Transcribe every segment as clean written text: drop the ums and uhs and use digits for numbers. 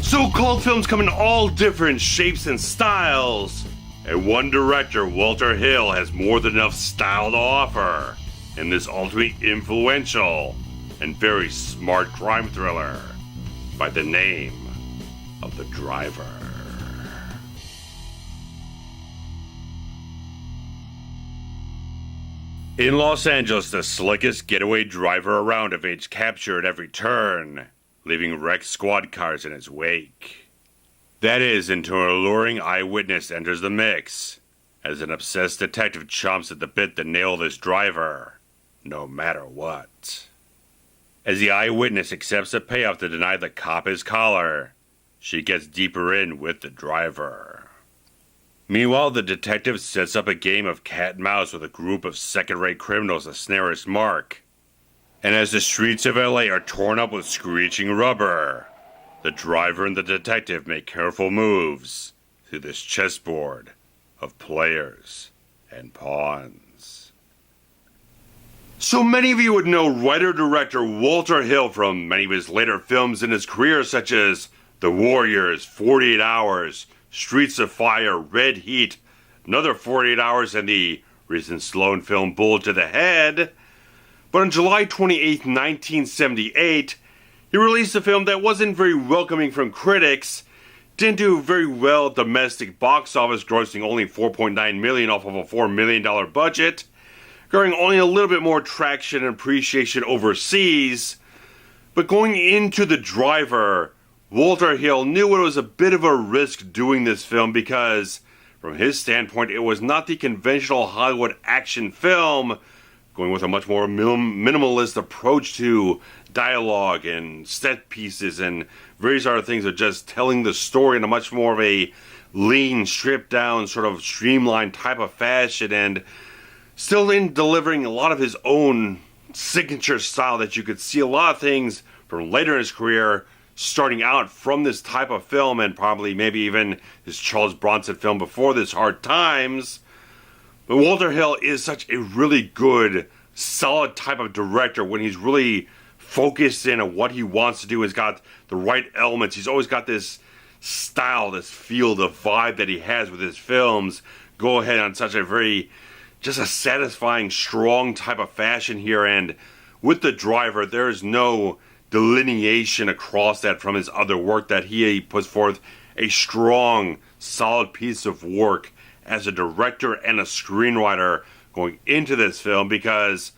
So-called films come in all different shapes and styles, and one director, Walter Hill, has more than enough style to offer in this ultimately influential and very smart crime thriller by the name of The Driver. In Los Angeles, the slickest getaway driver around evades capture at every turn, leaving wrecked squad cars in his wake. That is, until an alluring eyewitness enters the mix, as an obsessed detective chomps at the bit to nail this driver, no matter what. As the eyewitness accepts a payoff to deny the cop his collar, she gets deeper in with the driver. Meanwhile, the detective sets up a game of cat and mouse with a group of second-rate criminals to snare his mark. And as the streets of LA are torn up with screeching rubber, the driver and the detective make careful moves through this chessboard of players and pawns. So many of you would know writer-director Walter Hill from many of his later films in his career, such as The Warriors, 48 Hours, Streets of Fire, Red Heat, another 48 Hours, and the recent Sloan film Bullet to the Head. But on July 28, 1978, he released a film that wasn't very welcoming from critics, didn't do very well at domestic box office, grossing only $4.9 million off of a $4 million budget, garnering only a little bit more traction and appreciation overseas. But going into The Driver, Walter Hill knew it was a bit of a risk doing this film because, from his standpoint, it was not the conventional Hollywood action film, going with a much more minimalist approach to dialogue and set pieces and various other things of just telling the story in a much more of a lean, stripped down, sort of streamlined type of fashion, and still in delivering a lot of his own signature style that you could see a lot of things from later in his career starting out from this type of film, and probably maybe even his Charles Bronson film before this, Hard Times. But Walter Hill is such a really good, solid type of director when he's really focused in on what he wants to do. He's got the right elements. He's always got this style, this feel, the vibe that he has with his films go ahead on such a very, just a satisfying, strong type of fashion here. And with The Driver, there is no delineation across that from his other work, that he puts forth a strong, solid piece of work as a director and a screenwriter going into this film, because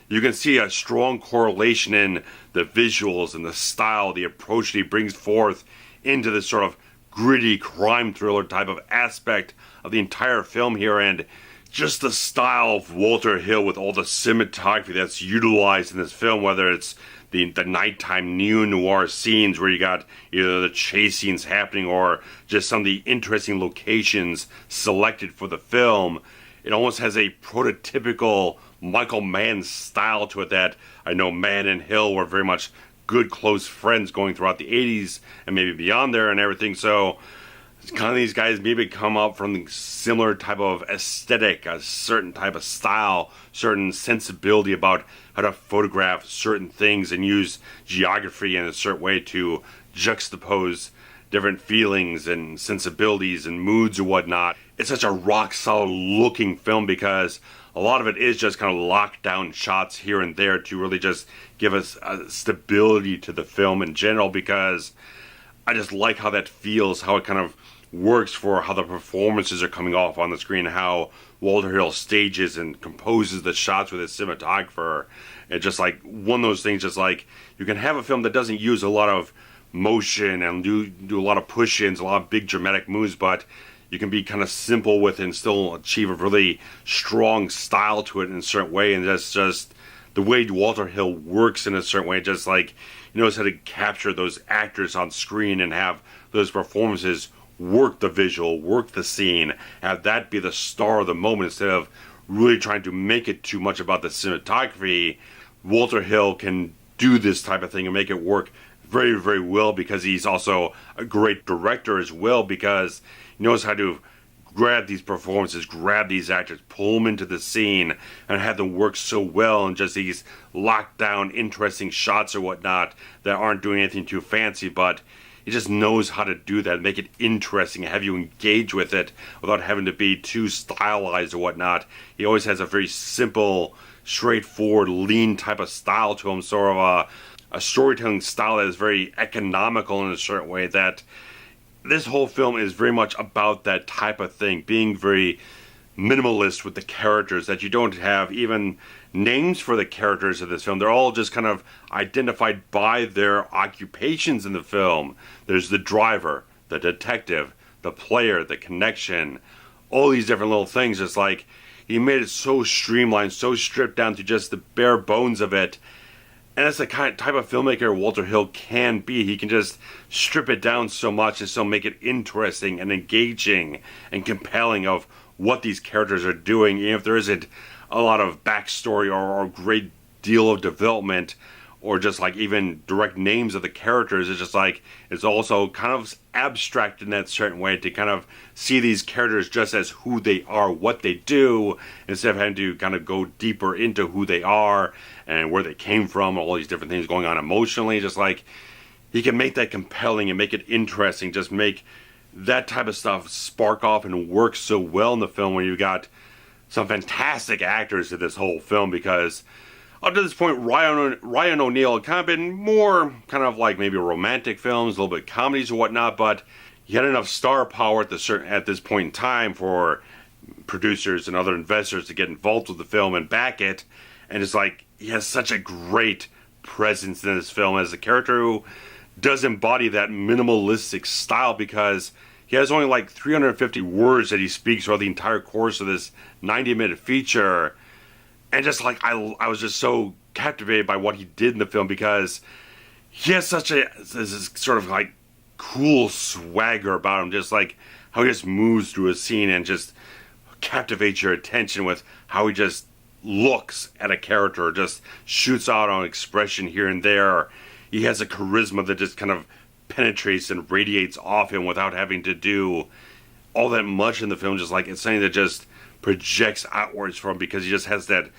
you can see a strong correlation in the visuals and the style, the approach that he brings forth into this sort of gritty crime thriller type of aspect of the entire film here, and just the style of Walter Hill with all the cinematography that's utilized in this film, whether it's the nighttime neo-noir scenes where you got either the chase scenes happening or just some of the interesting locations selected for the film. It almost has a prototypical Michael Mann style to it that I know Mann and Hill were very much good, close friends going throughout the 80s and maybe beyond there and everything. So kind of these guys maybe come up from the similar type of aesthetic, a certain type of style, certain sensibility about how to photograph certain things and use geography in a certain way to juxtapose different feelings and sensibilities and moods and whatnot. It's such a rock solid looking film because a lot of it is just kind of locked down shots here and there to really just give us a stability to the film in general, because I just like how that feels, how it kind of works for how the performances are coming off on the screen, how Walter Hill stages and composes the shots with his cinematographer. It's just like one of those things, just like you can have a film that doesn't use a lot of motion and do a lot of push-ins, a lot of big dramatic moves, but you can be kind of simple with it and still achieve a really strong style to it in a certain way. And that's just the way Walter Hill works in a certain way, just like he knows how to capture those actors on screen and have those performances work the visual, work the scene, have that be the star of the moment instead of really trying to make it too much about the cinematography. Walter Hill can do this type of thing and make it work very, very well, because he's also a great director as well, because he knows how to grab these performances, grab these actors, pull them into the scene, and have them work so well, and just these locked down, interesting shots or whatnot that aren't doing anything too fancy, but he just knows how to do that, make it interesting, have you engage with it without having to be too stylized or whatnot. He always has a very simple, straightforward, lean type of style to him, sort of a storytelling style that is very economical in a certain way. That this whole film is very much about that type of thing, being very minimalist with the characters, that you don't have even names for the characters of this film. They're all just kind of identified by their occupations in the film. There's the driver, the detective, the player, the connection, all these different little things. It's like he made it so streamlined, so stripped down to just the bare bones of it. And that's the type of filmmaker Walter Hill can be. He can just strip it down so much and still make it interesting and engaging and compelling of what these characters are doing, even if there isn't a lot of backstory or a great deal of development or just like even direct names of the characters. It's just like it's also kind of abstract in that certain way to kind of see these characters just as who they are, what they do, instead of having to kind of go deeper into who they are and where they came from, all these different things going on emotionally. Just like he can make that compelling and make it interesting, just make that type of stuff spark off and work so well in the film when you've got some fantastic actors in this whole film. Because up to this point, Ryan O'Neal had kind of been more kind of like maybe romantic films, a little bit comedies and whatnot, but he had enough star power at this point in time for producers and other investors to get involved with the film and back it. And it's like he has such a great presence in this film as a character who does embody that minimalistic style, because he has only like 350 words that he speaks throughout the entire course of this 90-minute feature. And just like, I was just so captivated by what he did in the film, because he has such this sort of like cool swagger about him, just like how he just moves through a scene and just captivates your attention with how he just looks at a character, just shoots out on expression here and there. He has a charisma that just kind of penetrates and radiates off him without having to do all that much in the film. Just like it's something that just projects outwards from him, because he just has that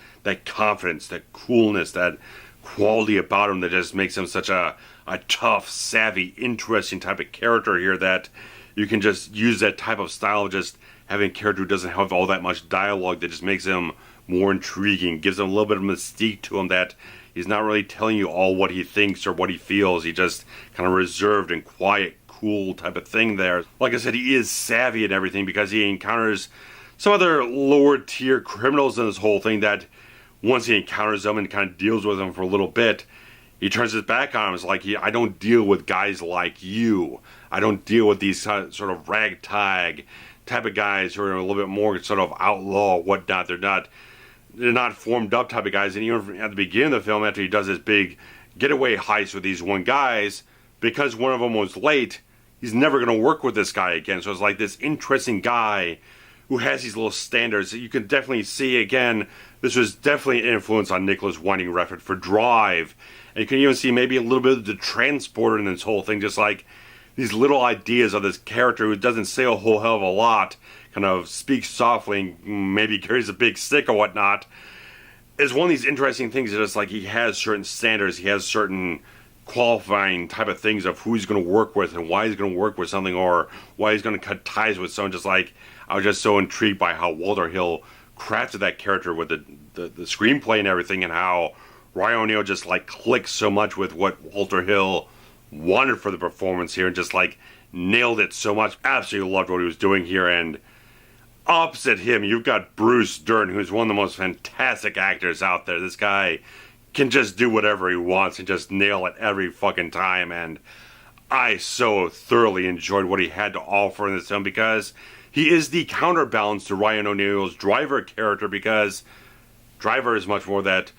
confidence, that coolness, that quality about him that just makes him such a tough, savvy, interesting type of character here, that you can just use that type of style of just having a character who doesn't have all that much dialogue, that just makes him more intriguing, gives him a little bit of mystique to him, that he's not really telling you all what he thinks or what he feels. He just kind of reserved and quiet, cool type of thing there. Like I said, he is savvy and everything, because he encounters some other lower tier criminals in this whole thing, that once he encounters them and kind of deals with them for a little bit, he turns his back on him. It's like, I don't deal with guys like you. I don't deal with these sort of ragtag type of guys who are a little bit more sort of outlaw, whatnot. They're not formed up type of guys. And even at the beginning of the film, after he does this big getaway heist with these one guys, because one of them was late, he's never going to work with this guy again. So it's like this interesting guy who has these little standards that you can definitely see. Again, this was definitely an influence on Nicholas Winding-Refn for Drive. And you can even see maybe a little bit of the transporter in this whole thing, just like these little ideas of this character who doesn't say a whole hell of a lot, kind of speaks softly and maybe carries a big stick or whatnot. Is one of these interesting things that just like he has certain standards, he has certain qualifying type of things of who he's going to work with and why he's going to work with something, or why he's going to cut ties with someone. Just like, I was just so intrigued by how Walter Hill crafted that character with the screenplay and everything, and how Ryan O'Neal just like clicks so much with what Walter Hill wanted for the performance here, and just like nailed it so much. Absolutely loved what he was doing here. And opposite him, you've got Bruce Dern, who's one of the most fantastic actors out there. This guy can just do whatever he wants and just nail it every fucking time. And I so thoroughly enjoyed what he had to offer in this film, because he is the counterbalance to Ryan O'Neal's Driver character, because Driver is much more that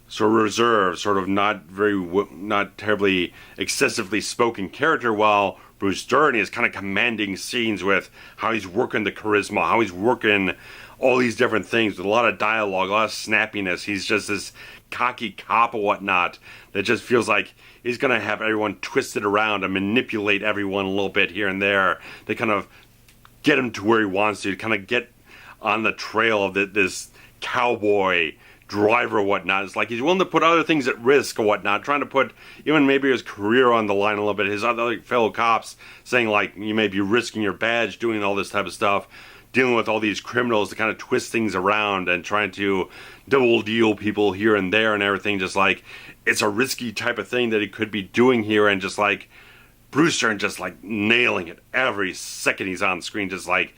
sort of reserved, sort of not terribly excessively spoken character, while Bruce Dern is kind of commanding scenes with how he's working the charisma, how he's working all these different things with a lot of dialogue, a lot of snappiness. He's just this cocky cop or whatnot that just feels like he's going to have everyone twisted around and manipulate everyone a little bit here and there to kind of get him to where he wants to kind of get on the trail of this cowboy driver or whatnot. It's like he's willing to put other things at risk or whatnot, trying to put even maybe his career on the line a little bit. His other fellow cops saying like, you may be risking your badge doing all this type of stuff, dealing with all these criminals to kind of twist things around and trying to double deal people here and there and everything. Just like, it's a risky type of thing that he could be doing here, and just like Bruce Dern just like nailing it every second he's on screen. Just like,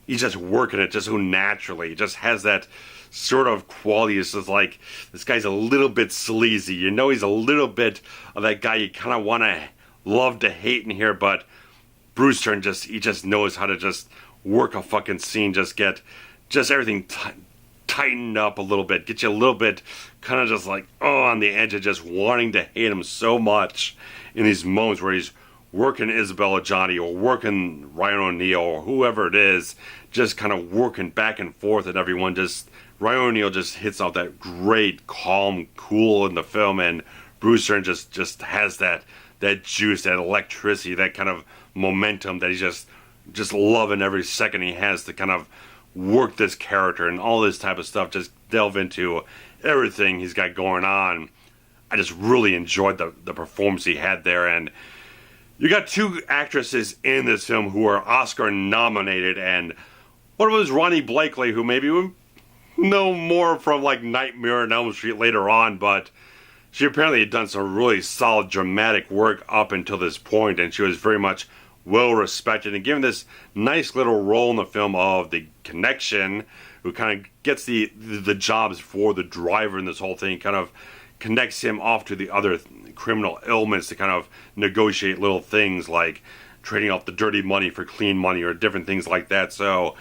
he's just working it just so naturally. He just has that sort of quality. It's just like, this guy's a little bit sleazy. You know, he's a little bit of that guy you kind of want to love to hate in here, but Bruce Dern he just knows how to just work a fucking scene, just get everything tightened up a little bit, get you a little bit kind of just like, on the edge of just wanting to hate him so much in these moments where he's working Isabell Adjani or working Ronee or whoever it is, just kind of working back and forth, and everyone just, Ryan O'Neal just hits off that great, calm, cool in the film, and Bruce Dern just has that juice, that electricity, that kind of momentum that he's just loving every second he has to kind of work this character and all this type of stuff, just delve into everything he's got going on. I just really enjoyed the performance he had there, and you got two actresses in this film who are Oscar nominated, and one was Ronee Blakley, who maybe we know more from like Nightmare on Elm Street later on, but she apparently had done some really solid dramatic work up until this point, and she was very much well respected and given this nice little role in the film of the connection, who kind of gets the jobs for the driver in this whole thing, kind of connects him off to the other criminal elements to kind of negotiate little things like trading off the dirty money for clean money or different things like that. So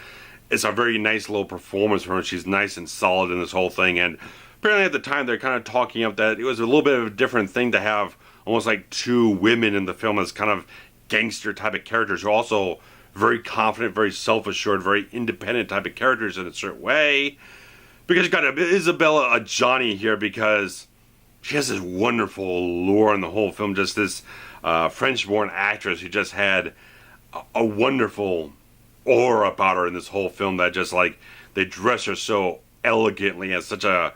it's a very nice little performance from her. She's nice and solid in this whole thing, and apparently at the time they're kind of talking up that it was a little bit of a different thing to have almost like two women in the film as kind of gangster type of characters who are also very confident, very self-assured, very independent type of characters in a certain way. Because you got Isabell Adjani here, because she has this wonderful allure in the whole film, just this French-born actress who just had a wonderful aura about her in this whole film, that just like, they dress her so elegantly, and such a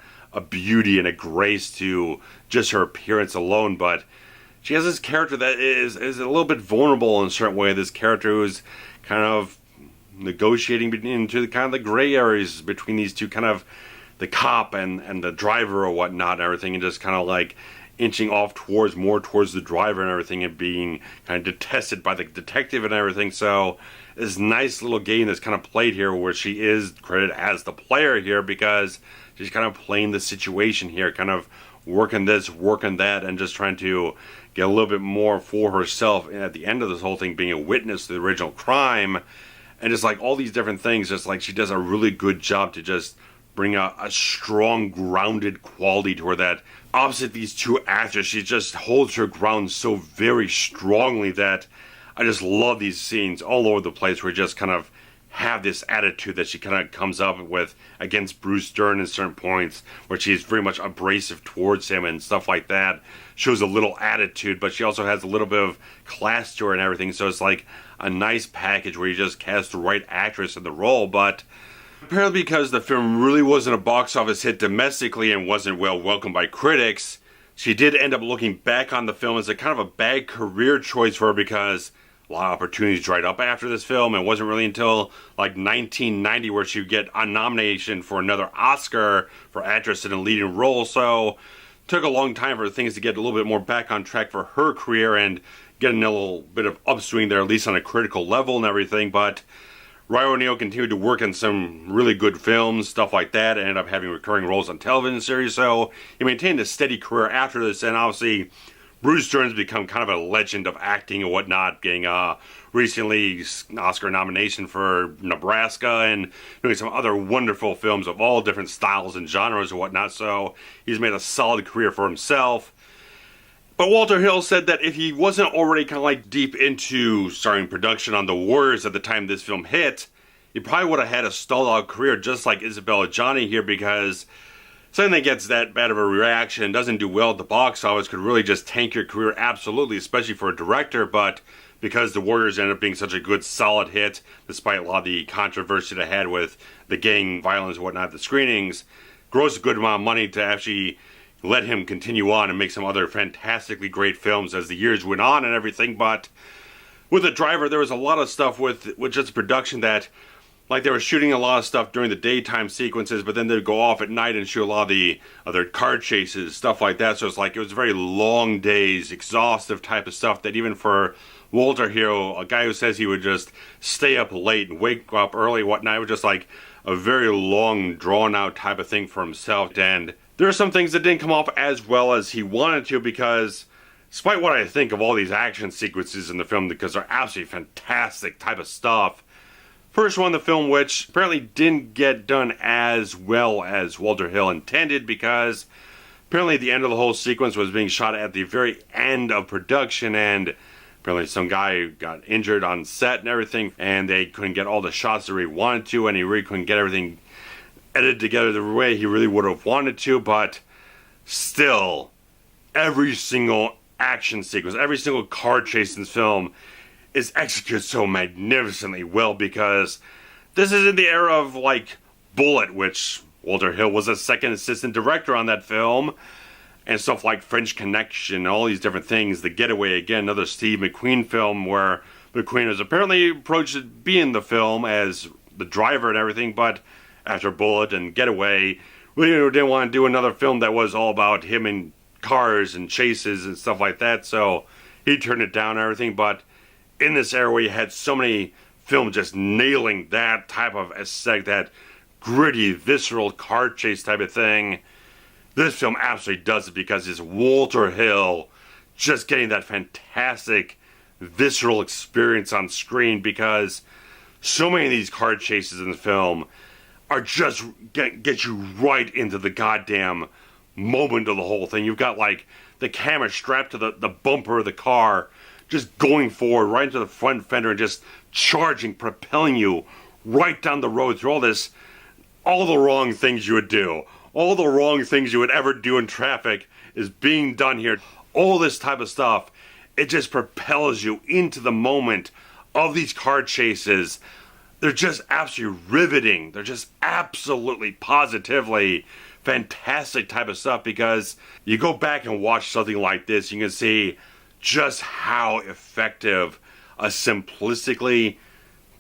beauty and a grace to just her appearance alone. But she has this character that is a little bit vulnerable in a certain way. This character who's kind of negotiating into the kind of the gray areas between these two, kind of the cop and the driver or whatnot and everything, and just kind of like inching off more towards the driver and everything, and being kind of detested by the detective and everything. So this nice little game that's kind of played here, where she is credited as the player here, because she's kind of playing the situation here, kind of working this, working that, and just trying to get a little bit more for herself, and at the end of this whole thing being a witness to the original crime, and just like all these different things, just like she does a really good job to just bring a strong, grounded quality to her, that opposite these two actors, she just holds her ground so very strongly that I just love these scenes all over the place, where you just kind of have this attitude that she kind of comes up with against Bruce Dern at certain points, where she's very much abrasive towards him and stuff like that. Shows a little attitude, but she also has a little bit of class to her and everything. So it's like a nice package where you just cast the right actress in the role. But apparently, because the film really wasn't a box office hit domestically and wasn't well welcomed by critics, she did end up looking back on the film as a kind of a bad career choice for her, because a lot of opportunities dried up after this film. It wasn't really until like 1990 where she would get a nomination for another Oscar for actress in a leading role. So it took a long time for things to get a little bit more back on track for her career and get a little bit of upswing there, at least on a critical level and everything. But Ryan O'Neal continued to work in some really good films, stuff like that, and ended up having recurring roles on television series. So he maintained a steady career after this, and obviously Bruce Dern's become kind of a legend of acting and whatnot, getting recently Oscar nomination for Nebraska, and doing some other wonderful films of all different styles and genres and whatnot. So he's made a solid career for himself. But Walter Hill said that if he wasn't already kind of like deep into starting production on The Warriors at the time this film hit, he probably would have had a stalled out career just like Isabell Adjani here, because something that gets that bad of a reaction, doesn't do well at the box office, could really just tank your career absolutely, especially for a director. But because The Warriors ended up being such a good, solid hit, despite a lot of the controversy that had with the gang violence and whatnot at the screenings, gross a good amount of money to actually let him continue on and make some other fantastically great films as the years went on and everything. But with The Driver, there was a lot of stuff with just production that, like, they were shooting a lot of stuff during the daytime sequences, but then they'd go off at night and shoot a lot of the other car chases, stuff like that. So it's like, it was very long days, exhaustive type of stuff that even for Walter Hill, a guy who says he would just stay up late and wake up early whatnot, it was just like a very long, drawn out type of thing for himself. And there are some things that didn't come off as well as he wanted to, because despite what I think of all these action sequences in the film, because they're absolutely fantastic type of stuff, first one, the film, which apparently didn't get done as well as Walter Hill intended, because apparently the end of the whole sequence was being shot at the very end of production, and apparently some guy got injured on set and everything, and they couldn't get all the shots that he wanted to, and he really couldn't get everything edited together the way he really would have wanted to. But still, every single action sequence, every single car chase in this film is executed so magnificently well, because this is in the era of, like, Bullet, which Walter Hill was a second assistant director on that film, and stuff like French Connection, all these different things. The Getaway, again, another Steve McQueen film where McQueen was apparently approached to be in the film as the driver and everything, but after Bullet and Getaway, we didn't want to do another film that was all about him and cars and chases and stuff like that, so he turned it down and everything. But in this era where you had so many films just nailing that type of aesthetic, that gritty, visceral car chase type of thing, this film absolutely does it, because it's Walter Hill just getting that fantastic visceral experience on screen, because so many of these car chases in the film are just get you right into the goddamn moment of the whole thing. You've got, like, the camera strapped to the bumper of the car, just going forward right into the front fender and just charging, propelling you right down the road through all the wrong things you would do. All the wrong things you would ever do in traffic is being done here. All this type of stuff, it just propels you into the moment of these car chases. They're just absolutely riveting. They're just absolutely, positively fantastic type of stuff, because you go back and watch something like this, you can see just how effective a simplistically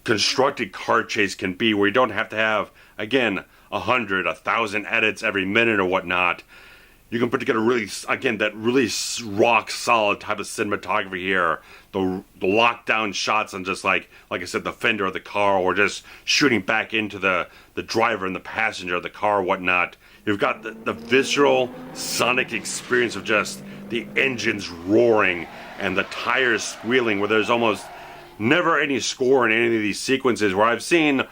constructed car chase can be, where you don't have to have, again, 100, 1,000 edits every minute or whatnot. You can put together really, again, that really rock solid type of cinematography here. The lockdown shots on just like I said, the fender of the car, or just shooting back into the driver and the passenger of the car or whatnot. You've got the visceral sonic experience of just the engines roaring and the tires squealing, where there's almost never any score in any of these sequences, where I've seen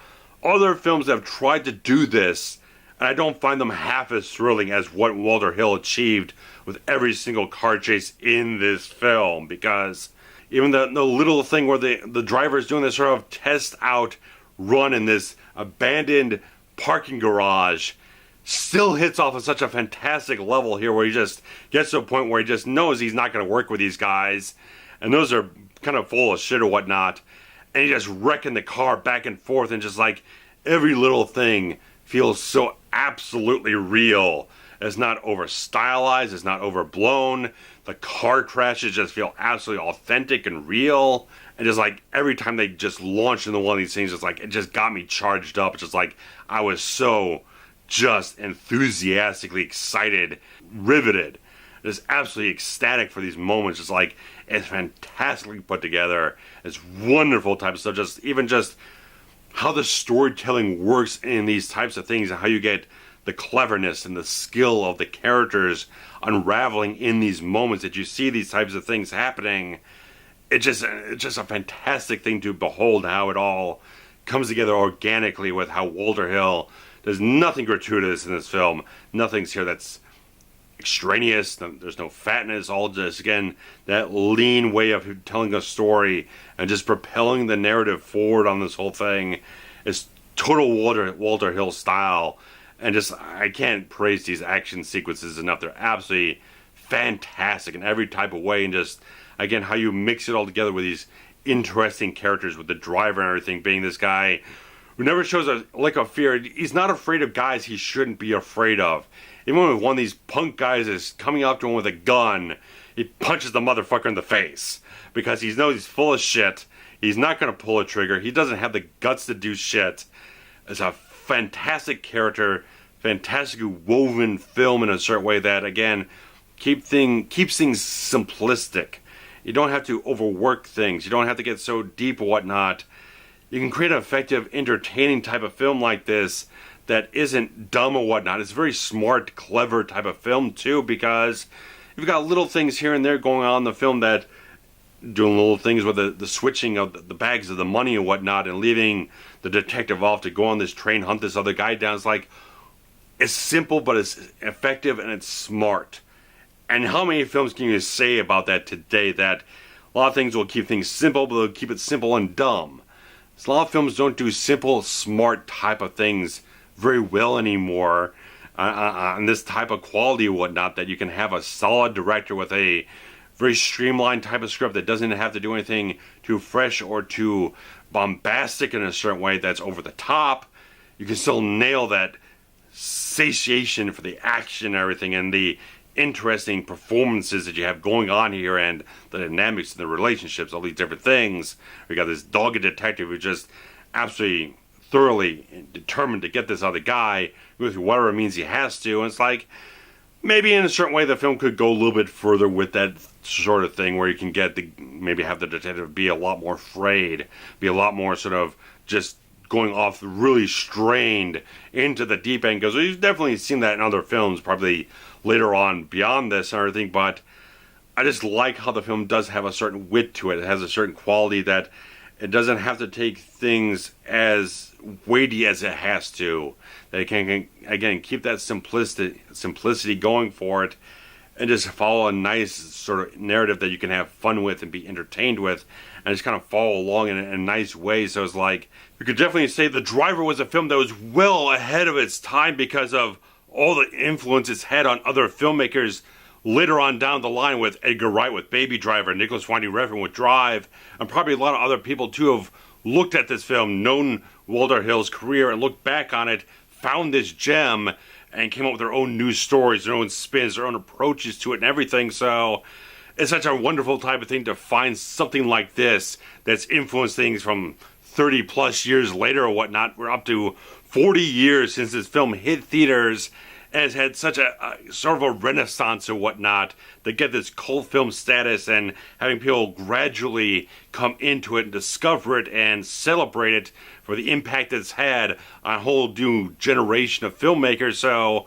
other films that have tried to do this, and I don't find them half as thrilling as what Walter Hill achieved with every single car chase in this film. Because even the little thing where the driver is doing this sort of test out run in this abandoned parking garage still hits off at such a fantastic level here, where he just gets to a point where he just knows he's not going to work with these guys, and those are kind of full of shit or whatnot, and he's just wrecking the car back and forth, and just like every little thing feels so absolutely real. It's not over stylized, it's not overblown. The car crashes just feel absolutely authentic and real. And just like every time they just launched into one of these things, it's like it just got me charged up. It's just like I was so just enthusiastically excited, riveted, just absolutely ecstatic for these moments. It's like it's fantastically put together. It's wonderful type of stuff. Just how the storytelling works in these types of things, and how you get the cleverness and the skill of the characters unraveling in these moments that you see these types of things happening. It's just a fantastic thing to behold, how it all comes together organically, with how Walter Hill does nothing gratuitous in this film. Nothing's here that's extraneous. There's no fatness. All just, again, that lean way of telling a story and just propelling the narrative forward on this whole thing. It's total Walter Hill style. And just, I can't praise these action sequences enough. They're absolutely fantastic in every type of way. And just, again, how you mix it all together with these interesting characters, with the driver and everything being this guy who never shows a lick of fear. He's not afraid of guys he shouldn't be afraid of. Even when one of these punk guys is coming up to him with a gun, he punches the motherfucker in the face because he knows he's full of shit. He's not going to pull a trigger. He doesn't have the guts to do shit. It's a fantastic character, fantastically woven film in a certain way that, again, keeps things simplistic. You don't have to overwork things. You don't have to get so deep or whatnot. You can create an effective, entertaining type of film like this that isn't dumb or whatnot. It's a very smart, clever type of film too, because you've got little things here and there going on in the film that doing little things with the switching of the bags of the money and whatnot, and leaving the detective off to go on this train, hunt this other guy down. It's like, it's simple, but it's effective and it's smart. And how many films can you say about that today, that a lot of things will keep things simple, but they'll keep it simple and dumb. So a lot of films don't do simple, smart type of things very well anymore, on this type of quality and whatnot, that you can have a solid director with a very streamlined type of script that doesn't have to do anything too fresh or too bombastic in a certain way that's over the top. You can still nail that satiation for the action and everything, and the interesting performances that you have going on here, and the dynamics and the relationships, all these different things. We got this dogged detective who just absolutely thoroughly determined to get this other guy with whatever means he has to. And it's like, maybe in a certain way the film could go a little bit further with that sort of thing, where you can get maybe have the detective be a lot more afraid, be a lot more sort of just going off really strained into the deep end. Because we've definitely seen that in other films, probably later on beyond this and everything, but I just like how the film does have a certain wit to it. It has a certain quality that it doesn't have to take things as weighty as it has to. That it can, again, keep that simplicity going for it, and just follow a nice sort of narrative that you can have fun with and be entertained with, and just kind of follow along in a nice way. So it's like, you could definitely say The Driver was a film that was well ahead of its time because of all the influence it's had on other filmmakers later on down the line, with Edgar Wright with Baby Driver, Nicholas Winding Refn with Drive, and probably a lot of other people too have looked at this film, known Walter Hill's career, and looked back on it, found this gem, and came up with their own new stories, their own spins, their own approaches to it and everything. So it's such a wonderful type of thing to find something like this that's influenced things from 30 plus years later or whatnot. We're up to 40 years since this film hit theaters, and has had such a sort of a renaissance or whatnot to get this cult film status, and having people gradually come into it and discover it and celebrate it for the impact it's had on a whole new generation of filmmakers. So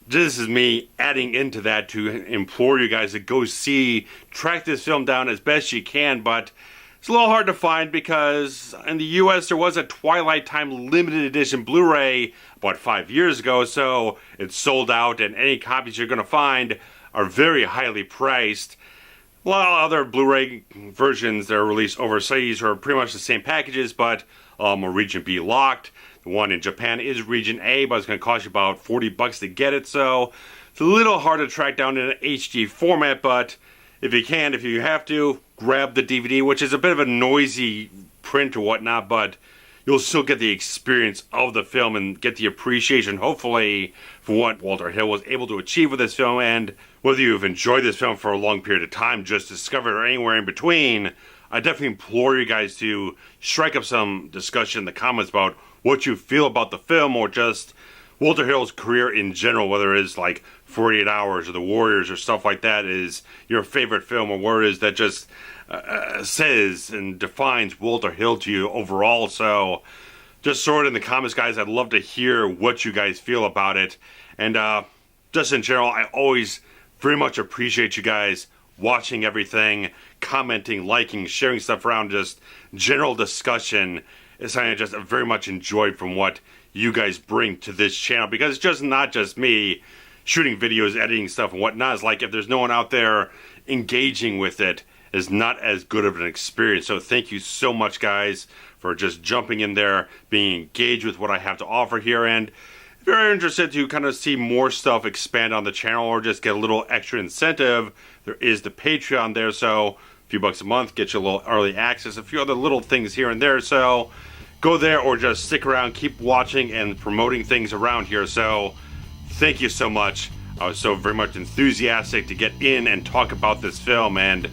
this is me adding into that to implore you guys to go track this film down as best you can, but it's a little hard to find because in the US there was a Twilight Time limited edition Blu-ray about 5 years ago, so it's sold out, and any copies you're going to find are very highly priced. A lot of other Blu-ray versions that are released overseas are pretty much the same packages, but are Region B locked. The one in Japan is Region A, but it's going to cost you about $40 to get it, so it's a little hard to track down in an HD format, but if you have to, grab the DVD, which is a bit of a noisy print or whatnot, but you'll still get the experience of the film and get the appreciation, hopefully, for what Walter Hill was able to achieve with this film. And whether you've enjoyed this film for a long period of time, just discovered it, or anywhere in between, I definitely implore you guys to strike up some discussion in the comments about what you feel about the film, or just Walter Hill's career in general, whether it's like 48 Hours or The Warriors or stuff like that is your favorite film, or what it is that just says and defines Walter Hill to you overall. So just throw it in the comments, guys. I'd love to hear what you guys feel about it. And just in general, I always very much appreciate you guys watching everything, commenting, liking, sharing stuff around. Just general discussion is something I just very much enjoyed from what you guys bring to this channel, because it's just not just me shooting videos, editing stuff and whatnot. It's like, if there's no one out there engaging with it, is not as good of an experience. So thank you so much, guys, for just jumping in there, being engaged with what I have to offer here. And if you're interested to kind of see more stuff expand on the channel, or just get a little extra incentive, there is the Patreon there. So a few bucks a month, get you a little early access, a few other little things here and there. So go there or just stick around, keep watching and promoting things around here. So thank you so much. I was so very much enthusiastic to get in and talk about this film, and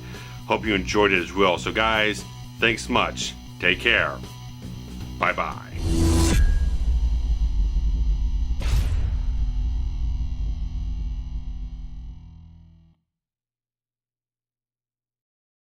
hope you enjoyed it as well. So guys, thanks much. Take care. Bye-bye.